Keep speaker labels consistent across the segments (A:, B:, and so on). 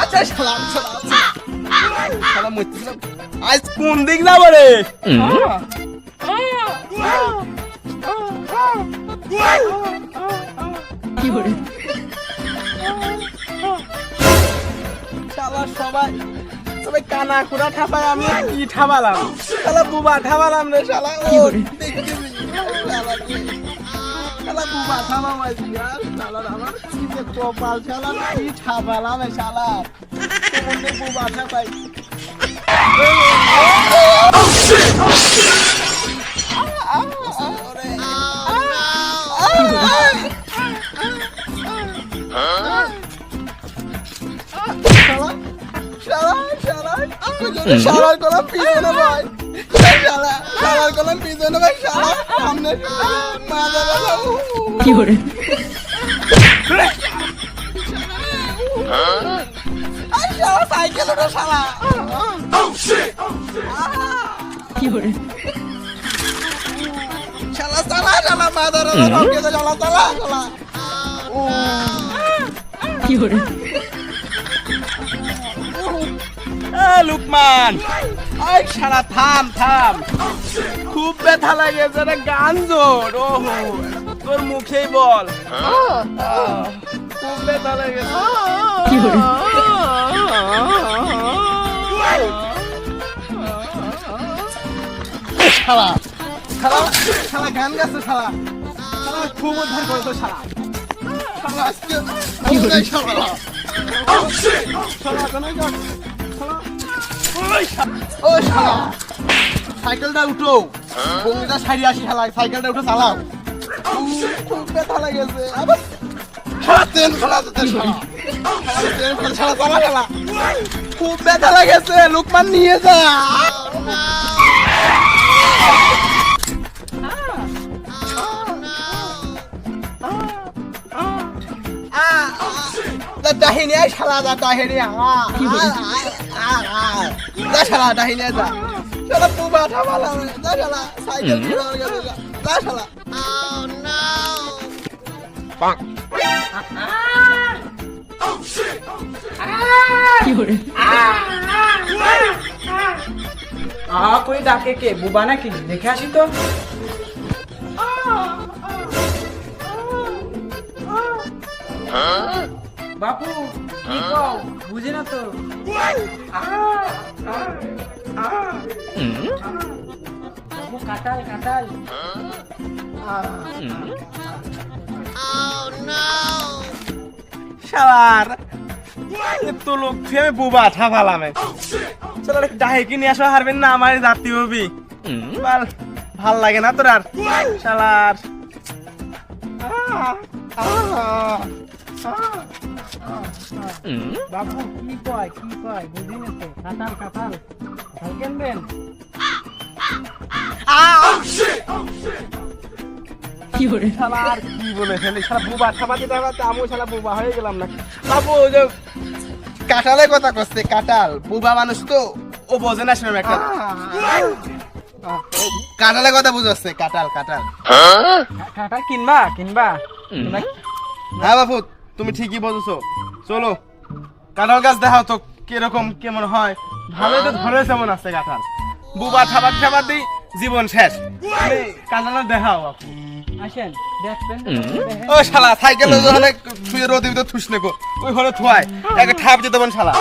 A: আচ্ছা শালা শালা মরতেছিলাম আজ কোন দিক যাবো রে
B: কি করে
A: শালা সবাই সবাই কানা কুড়া ঠাপায় আমি কি ঠাপালাম শালা বুবা ঠাপালাম রে শালা ও দেখতেছি শালা বুবা ঠাপাম আজকে আর শালা আমার কি যে কপাল শালা কি ঠাপালাম এ শালা কোন দিক বুবা ঠাপাই শালার কলম পিছনে ভাই শালার কলম পিছনে ভাই শালা সামনে
B: কি করে
A: সাইকেল ওটা শালা
B: কি করে
A: শালা চালা শালা মাদার শালা চালা শালা
B: কি করে
A: লুকমান ওই শালা থাম থাম খুব ব্যথা লাগেছে রে গান জোর ওহো তোর মুখেই বল খুব ব্যথা লাগেছে
B: কি করে
A: শালা শালা শালা গান গাছে শালা শালা খুব উদ্ধার করেছো শালা শালা আজকে
B: কি করে
A: শালা শালা কেন ও শালা সাইকেলটা উঠো বঙ্গিটা সারি আসি শালা সাইকেলটা উঠে চালাও খুব ব্যথা লাগেছে আবার শালা তেল ফেলা শালা চালা শালা খুব ব্যথা লাগেছে লুকমান নিয়ে যা দাহিনী আয় শালা যা দাহিনী যা শালা দাহিনী যা শালা পুবা ঠাবালা যা শালা সাইকেল যা শালা
B: কি করে
C: কই ডাকে কে বুবা নাকি দেখে আসি তো বাপু কি কও বুঝে না তো বাপু কাটাল কাটাল
A: শালার তো লোক আমি বুবা ঠাবালাম চলো ডাহে কি নিয়ে আসা হারবেন না আমার জাতি হবি ভাল লাগে না তোর আর শালার
C: বাপু কি কয় বুঝি না তো কাটাল কাটাল কাটাল কেনবেন
B: কি করে
A: শালার কি বলে ফেলি শালা বুবা ঠাবা দিতে হবে আমি শালা বুবা হয়ে গেলাম না বাবু ওই যে কাঁঠালের কথা করছে কাঁঠাল বুবা মানুষ তো ও বোঝে না সেরকম একটা কাঁঠালের কথা বুঝাচ্ছে কাঁঠাল কাঁঠাল
C: কাটাল কিনবা কিনবা
A: হ্যাঁ বাপু তুমি ঠিকই বলছো চলো কাঁঠাল গাছ দেখাও তো কিরকম কেমন হয় ভালোই তো ধরেছে মনে আছে কাঁঠাল বুবা ঠাবার দিই জীবন শেষ কাঁঠাল দেখাও বাপু
C: আসেন দেখবেন
A: ও শালা সাইকেল ওখানে শুয়ে রোদে ভিতর থুস নেকো ওই ঘরে থুয়ায় একটা ঠাপ দিতে পারেন শালা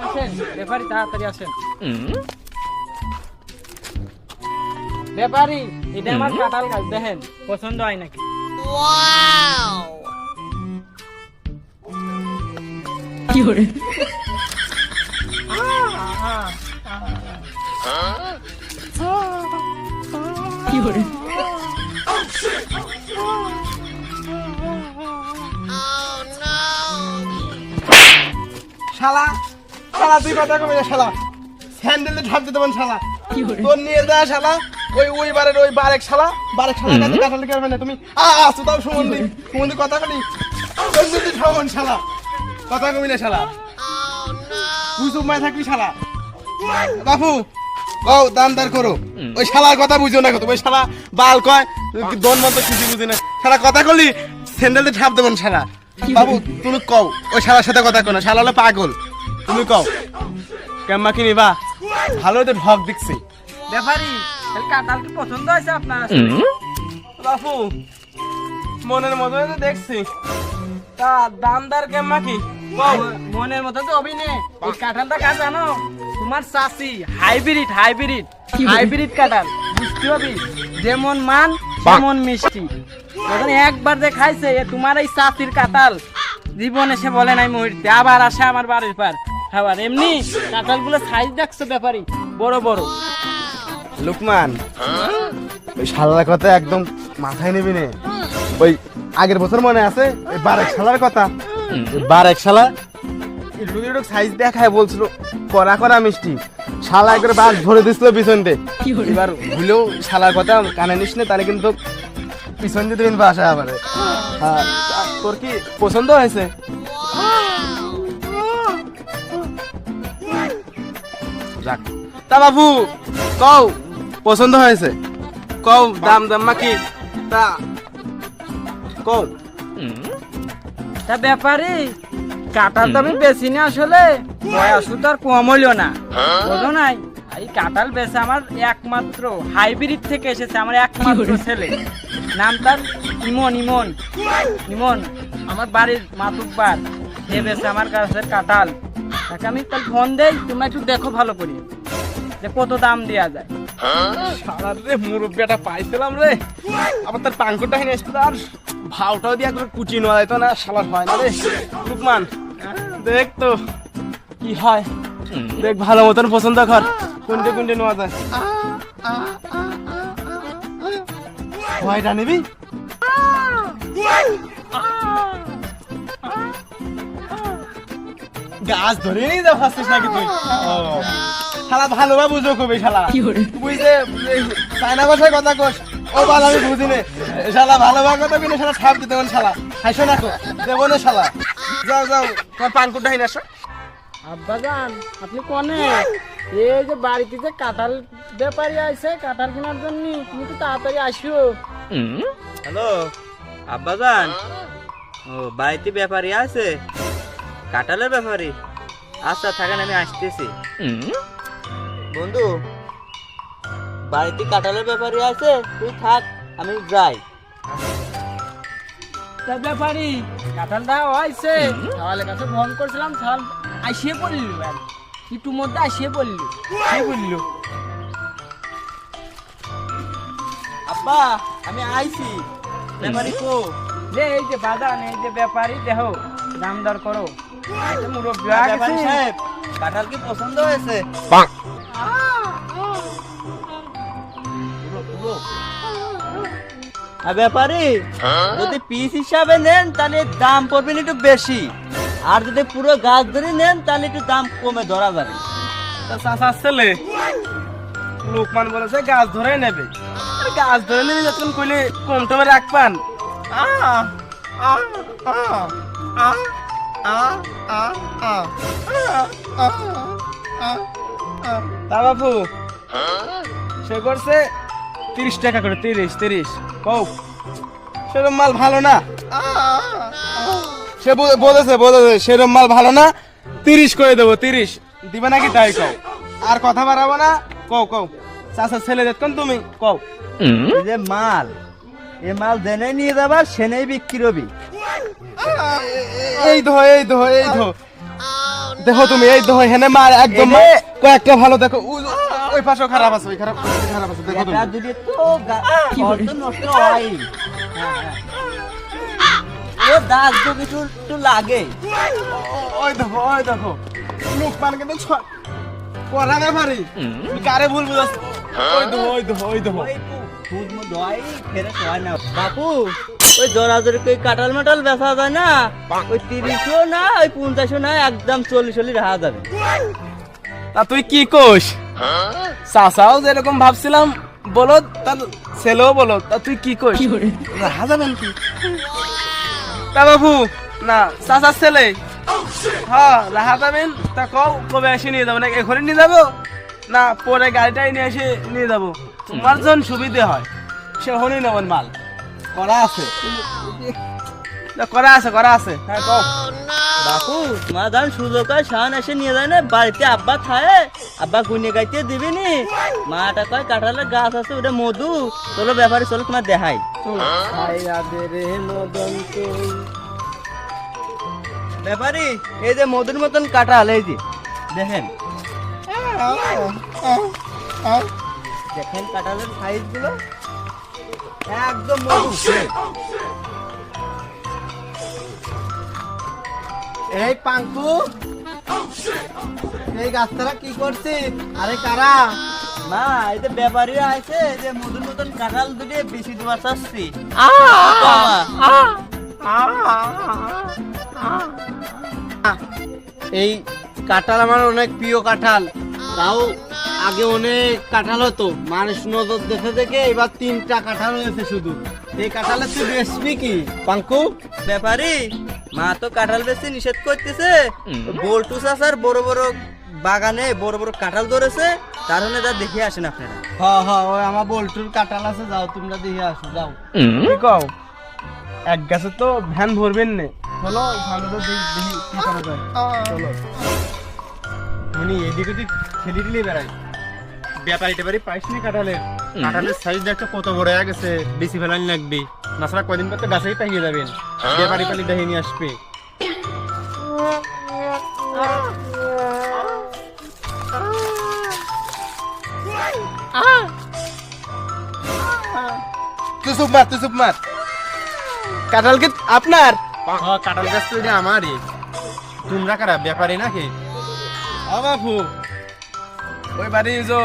C: আসেন ব্যাপারি তাড়াতাড়ি আসেন ব্যাপারি এটা আমার কাঁঠাল গাছ দেখেন পছন্দ হয় নাকি
B: কি করে কি করে
A: শালা শালা তুই কথা কমে যা শালা স্যান্ডেলে ঠাপ দিতে পারেন শালা
B: কি করে
A: তোর নিয়ে যা শালা ওই বারের ওই বারেক শালা কাছে কাঁঠাল করবে না তুমি আসো তাও সুমন্দি কথা কলি তোর যদি ঠাবন শালা কথা কমি না শালা বুঝু মায় থাকবি শালা বাপু ও দানদার করো ওই শালার কথা বুঝো না কত ওই শালা বাল কয় দন মতো কিছু বুঝি না শালা কথা কলি স্যান্ডেলে ঠাপ দেবেন শালা বাবু তুমি কও ওই শালার সাথে কথা কো না, শালা হলো পাগল। তুমি কও কেমন কি নিবা? ভালো তো ঢক দেখছি।
C: ব্যাপারি তাহলে কাঁঠাল কি পছন্দ হয়েছে আপনার?
A: বাপু মনের মতো তো দেখছি, তা দামদার কেমন কি?
C: মনের মতো তো অভিনয়। এই কাঁঠালটা কাজ জানো? তোমার চাষি হাইব্রিড হাইব্রিড হাইব্রিড কাঁঠাল, বুঝতে হবে? যেমন মান তেমন মিষ্টি। যখন একবার যে খাইছে তোমার এই চাষির কাঁঠাল, জীবনে সে বলে নাই মুহূর্তে আবার আসে আমার বাড়ির পার খাবার। এমনি কাঁঠালগুলো সাইজ দেখছো ব্যাপারি, বড় বড়।
A: লুকমান ওই শালার কথা একদম মাথায় নিবি নে। ওই আগের বছর মনে আছে ওই বারেক শালার কথা? বারেক শালা একটু একটু সাইজ দেখায় বলছিল করা করা মিষ্টি, শালা একবার বাস ভরে দিছিল পিছন দিয়ে। এবার ভুলেও শালার কথা কানে নিস না, তাহলে কিন্তু পিছন দিয়ে দিন বাসা আবার। তোর কি পছন্দ হয়েছে? যাক তা বাবু কও পছন্দ হয়েছে, কও দাম দাম কি তা কও।
C: তা ব্যাপারে কাঁঠাল তো আমি বেশি না, আসলে বয়স তো আর কম হইলো না, বোঝো নাই? এই কাঁঠাল বেশি আমার একমাত্র হাইব্রিড থেকে এসেছে, আমার একমাত্র ছেলে, নাম তার ইমন। ইমন ইমন আমার বাড়ির মাতুব্বার, সে বেশি আমার গাছের কাঁঠাল। তাকে আমি তার ফোন দেই, তোমরা একটু দেখো ভালো করে যে কত দাম দেওয়া যায়।
A: শালা রে মুরব্বিটা পাইছিলাম রে, আবার তার পাঙ্কুটা হেনে আসতো, আর ভাওটাও দিয়ে একবার কুচি নেওয়া যেত না, শালার হয় না রে। লুকমান দেখ তো কি হয়, দেখ ভালো মতন পছন্দ কর কোনটে কোনটে নেওয়া যায়। ভয়টা নিবি? গাছ ধরে নিয়ে যা ফাসছিস নাকি তুই? শালা ভালো বা বুঝো কবি শালা, তুই যে চায়না ভাষায় কথা কস ও বাল আমি বুঝি নে। শালা ভালো বা কথা বিনে শালা ছাপ দিতে শালা হাসো না কো দেবো না শালা। যাও যাও তোমার পানকুটটা হিনে আসো।
C: আব্বাজান আপনি কোনে? এই যে বাড়িতে যে কাঁঠাল ব্যাপারী আইছে কাঁঠাল কেনার জন্য, তুমি তো তাড়াতাড়ি আসো।
D: হ্যালো আব্বাজান, ও বাড়িতে ব্যাপারী আছে? কাঁঠালের ব্যাপারী? আচ্ছা থাকেন আমি আসতেছি। বন্ধু বাড়িতে কাঁঠালের ব্যাপারী আছে, তুই থাক আমি যাই।
C: তা ব্যাপারী কাঁঠালটা আইছে, সকালের কাছে ফোন করছিলাম, সকাল আসিয়ে পড়লি, একটু মধ্যে আসিয়ে পড়লি।
A: কি বললো?
D: আব্বা আমি আইছি, ব্যাপারী কো?
C: যে এই যে বাজান, এই যে ব্যাপারী দেহ দাম দর করো। মুরব্বী
D: ব্যাপারী সাহেব কাঁঠাল কি পছন্দ হয়েছে? ব্যাপারী যদি পিস হিসাবে নেন তাহলে দাম পড়বে একটু বেশি, আর যদি পুরো গাছ ধরে নেন তাহলে একটু দাম কমে ধরা যাবে।
A: চাচার ছেলে লোকমান বলেছে গাছ ধরে নেবে, গাছ ধরে নিয়ে যখন কইলে কম টমে রাখবান। তা বাবু সে করছে 30 টাকা করে, 30 কও সেরম মাল ভালো না। সে বলেছে সেরম মাল ভালো না, 30 করে দেবো। 30 দিবে নাকি তাই কও, আর কথা বাড়াবো না। কও চাচার ছেলে দেখুন তুমি কও।
D: এই যে মাল, এ মাল জেনে নিয়ে যাবা, সেনেই বিক্রি হবি।
A: এই ধো দেখো তুমি, এই ধো হেনে মার একদম কয়েকটা ভালো দেখো, ওই পাশেও খারাপ আছে, ওই খারাপ আছে দেখো তুমি।
D: এটা যদি তো অর্ধ নষ্ট হয়, ও দাগ তো কিছু একটু লাগে।
A: ওই দেখো লোকমান কিন্তু করা না পারি, কারে ভুল বুঝাচ্ছ? ওই দেখো
D: দুধ মুধ হয়, ফেরে হয় না। বাপু ওই জোরাজোরি ওই কাঁঠাল মাটাল বেচা যায় না, ওই 30ও না ওই 50ও না, একদম 40 রাখা যাবে।
A: তা তুই কি কোস? চাচাও যেরকম ভাবছিলাম বলো, তার ছেলেও বলো, তা তুই কি কোস? রাহা যাবেন কি? তা বাবু না চাচার ছেলে, হ্যাঁ রাহা যাবেন। তা কবে এসে নিয়ে যাবো, না এখনই নিয়ে যাবো না পরে গাড়িটাই নিয়ে এসে নিয়ে যাবো? তোমার জন সুবিধে হয় সেখনই নেবেন, মাল করা আছে। করা আছে হ্যাঁ কও
D: বাপু তোমার ধান সুযোগ হয় শান এসে নিয়ে যায় না বাড়িতে আব্বা খায় আব্বা গুনে গাইতে দিবি নি মাটা কয় কাঁঠালের গাছ আছে ওটা মধু চলো ব্যাপারে চলো তোমার দেখাই ব্যাপারি এই যে মধুর মতন কাঁঠাল এই যে দেখেন দেখেন কাঁঠালের সাইজ গুলো একদম মধু
A: এই পাঙ্কু এই গাছটা কি করছিস আরে কারা
D: না এই যে ব্যাপারীরা আছে এই যে মধুর মতন কাঁঠাল দুটো বেশি দেওয়ার চাচ্ছি
A: এই কাঁঠাল আমার অনেক প্রিয় কাঁঠাল তাও আগে অনেক কাঁঠাল হতো মানুষ নজর দেখে দেখে এবার 3টা কাঁঠাল হয়েছে শুধু এই কাঁঠালের তুই বেচবি কি পাঙ্কু
D: ব্যাপারী মা তো কাঁঠাল বেশি নিষেধ করতেছে বল্টু চাচার বড় বড় বাগানে বড় বড় কাঁঠাল ধরেছে তার জন্য যা দেখে আসেন আপনারা
A: হ্যাঁ ওই আমার বল্টুর কাঁঠাল আছে যাও তোমরা দেখে আসো যাও কি কও এক গাছে তো ভ্যান ভরবেন না চলো ভালো তো দেখি কি করা যায় চলো উনি এদিকে তুই খেলি দিলে বেড়াই ব্যাপারি টেপারি পাইস নি কাঁঠালের সাইজ একটা কত বড় হয়ে গেছে বেশি ফেলানি লাগবে নাছাড়া কদিন পর তো গাছেই পাইয়ে যাবেন ব্যাপারি পালি দেখে নিয়ে আসবে তুই চুপ মার কাঁঠাল কি আপনার কাঁঠাল গাছ তো আমারই তোমরা কারা ব্যাপারী নাকি বাপু ওই বাড়ি যে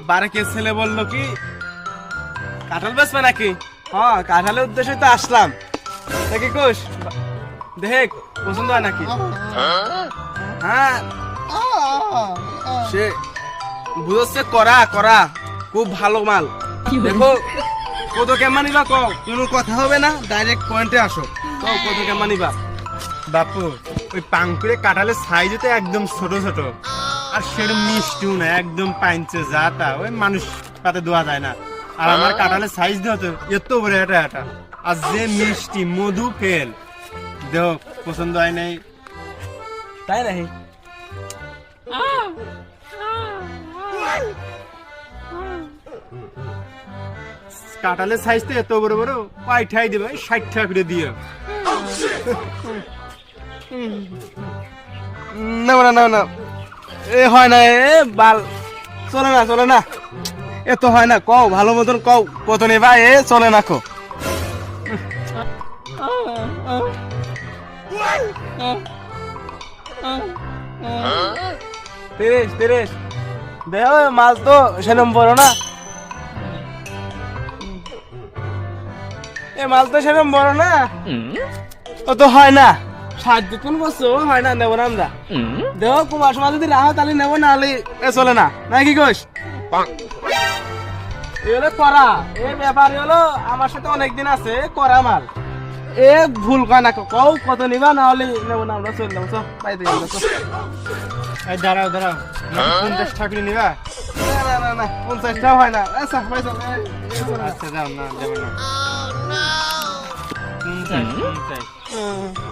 A: বারেকের ছেলে বললো কি কাঁঠাল বেচবে নাকি হ্যাঁ কাঁঠালের উদ্দেশ্যে তো আসলাম দেখি কোষ দেখ পছন্দ হয় নাকি হ্যাঁ সে বুঝছে করা খুব ভালো মাল দেখো কত কেমন নিবা কও কোনো কথা হবে না ডাইরেক্ট পয়েন্টে আসো কও কত কেমন নিবা বাপু ওই পাঙ্কুরে কাঁঠালের সাইজ তো একদম ছোট আর সেরকম মিষ্টিও না একদম পাইনছে যাটা ওই মানুষ পাতে দেওয়া যায় না আর আমার কাঁঠালের সাইজ দেওয়া তো এত বড় এটা আর যে মিষ্টি মধু ফেল দেহ পছন্দ হয় নাই তাই নাকি কাঁঠালের সাইজ তো এত বড় পাইঠাই দেবে 60 টাকা করে দিয়ে না এ হয় না এ বাল চলে না এ তো হয় না কও ভালো মতন কও কত নেবা এ চলে না কো তিরিশ দেহ মাছ তো সেরকম বড় না এ মাছ তো সেরকম বড় না ও তো হয় না 60 বছর হয় না নেবো না আমরা দেহ কুমার সমাজ যদি রাহো তাহলে নেবো না হলে এ চলে না নাকি কোষ করা এ ব্যাপারী হলো আমার সাথে অনেকদিন আছে করা মাল এ ভুল কয় না কও কত নিবা না হলে নেবো না আমরা চললাম চল বাইরে দাঁড়াও 50 টাকা নিবা না 50 টাকা হয় না আচ্ছা যাও না দেবো না 50